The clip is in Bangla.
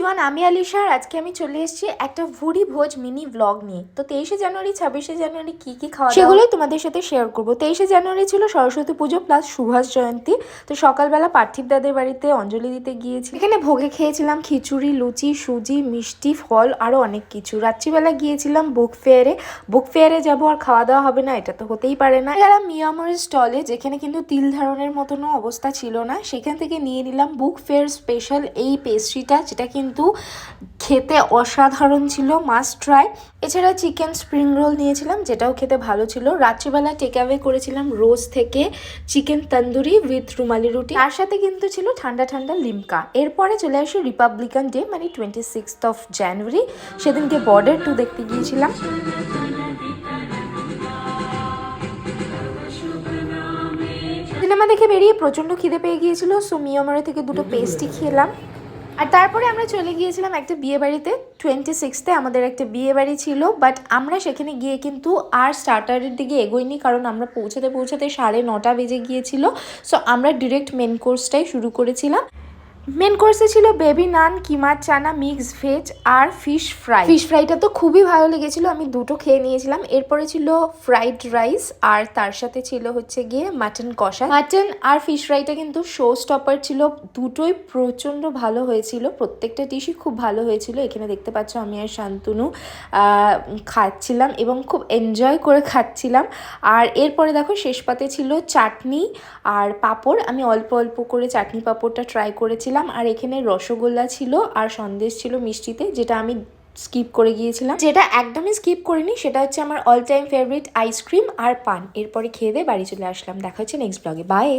এভরিওয়ান, আমি আলিশা। আর আজকে আমি চলে এসেছি একটা ভুরি ভোজ মিনি ব্লগ নিয়ে। তো 23শে জানুয়ারি 26শে জানুয়ারি কি খাওয়া সেগুলোই তোমাদের সাথে শেয়ার করবো। 23শে জানুয়ারি ছিল সরস্বতী পুজো প্লাস সুভাষ জয়ন্তী। তো সকালবেলা পার্থিব দাদের বাড়িতে অঞ্জলি দিতে গিয়েছি। এখানে ভোগে খেয়েছিলাম খিচুড়ি, লুচি, সুজি, মিষ্টি, ফল আরও অনেক কিছু। রাত্রিবেলা গিয়েছিলাম বুক ফেয়ারে যাবো আর খাওয়া দাওয়া হবে না, এটা তো হতেই পারে না। গেলাম মিয়ামরের স্টলে, যেখানে কিন্তু তিল ধারণের মতনও অবস্থা ছিল না। সেখান থেকে নিয়ে নিলাম বুক ফেয়ার স্পেশাল এই পেস্ট্রিটা, যেটা কিন্তু খেতে অসাধারণ ছিল, মাস্ট ট্রাই। এছাড়া চিকেন স্প্রিং রোল নিয়েছিলাম, যেটাও খেতে ভালো ছিল। রাত্রিবেলা টেক অ্যাওয়ে করেছিলাম রোজ থেকে চিকেন তন্দুরি উইথ রুমালি রুটি, তার সাথে কিন্তু ছিল ঠান্ডা ঠান্ডা লিমকা। এরপরে চলে আসি রিপাবলিকান ডে, মানে 26 জানুয়ারি। সেদিনকে বর্ডার 2 দেখতে গিয়েছিলাম। সিনেমা দেখে বেরিয়ে প্রচণ্ড খিদে পেয়ে গিয়েছিল, সো মিয়ামরে থেকে দুটো পেস্ট্রি খেলাম। আর তারপরে আমরা চলে গিয়েছিলাম একটা বিয়ে বাড়িতে। 26তে আমাদের একটা বিয়ে বাড়ি ছিল, বাট আমরা সেখানে গিয়ে কিন্তু আর স্টার্টারের দিকে এগোইনি, কারণ আমরা পৌঁছাতে 9:30 বেজে গিয়েছিল। সো আমরা ডিরেক্ট মেন কোর্সটাই শুরু করেছিলাম। মেন কোর্সে ছিল বেবি নান, কিমা চানা, মিক্স ভেজ আর ফিশ ফ্রাইটা তো খুবই ভালো লেগেছিল, আমি দুটো খেয়ে নিয়েছিলাম। এরপরে ছিল ফ্রাইড রাইস, আর তার সাথে ছিল হচ্ছে গিয়ে মাটন কষা। মাটন আর ফিশ ফ্রাইটা কিন্তু শো স্টপার ছিল, দুটোই প্রচণ্ড ভালো হয়েছিল, প্রত্যেকটা ডিশই খুব ভালো হয়েছিল। এখানে দেখতে পাচ্ছ আমি আর শান্তনু খাচ্ছিলাম এবং খুব এনজয় করে খাচ্ছিলাম। আর এরপরে দেখো শেষ পাতে ছিল চাটনি আর পাঁপড়। আমি অল্প অল্প করে চাটনি পাঁপড়টা ট্রাই করেছিলাম। আর এখানে রসগোল্লা ছিল আর সন্দেশ ছিল মিষ্টিতে, যেটা আমি স্কিপ করে গিয়েছিলাম। যেটা একদমই স্কিপ করিনি সেটা হচ্ছে আমার অল টাইম ফেভারিট আইসক্রিম আর পান। এরপরে খেয়ে দিয়ে বাড়ি চলে আসলাম। দেখা হচ্ছে নেক্সট ব্লগে। বাই।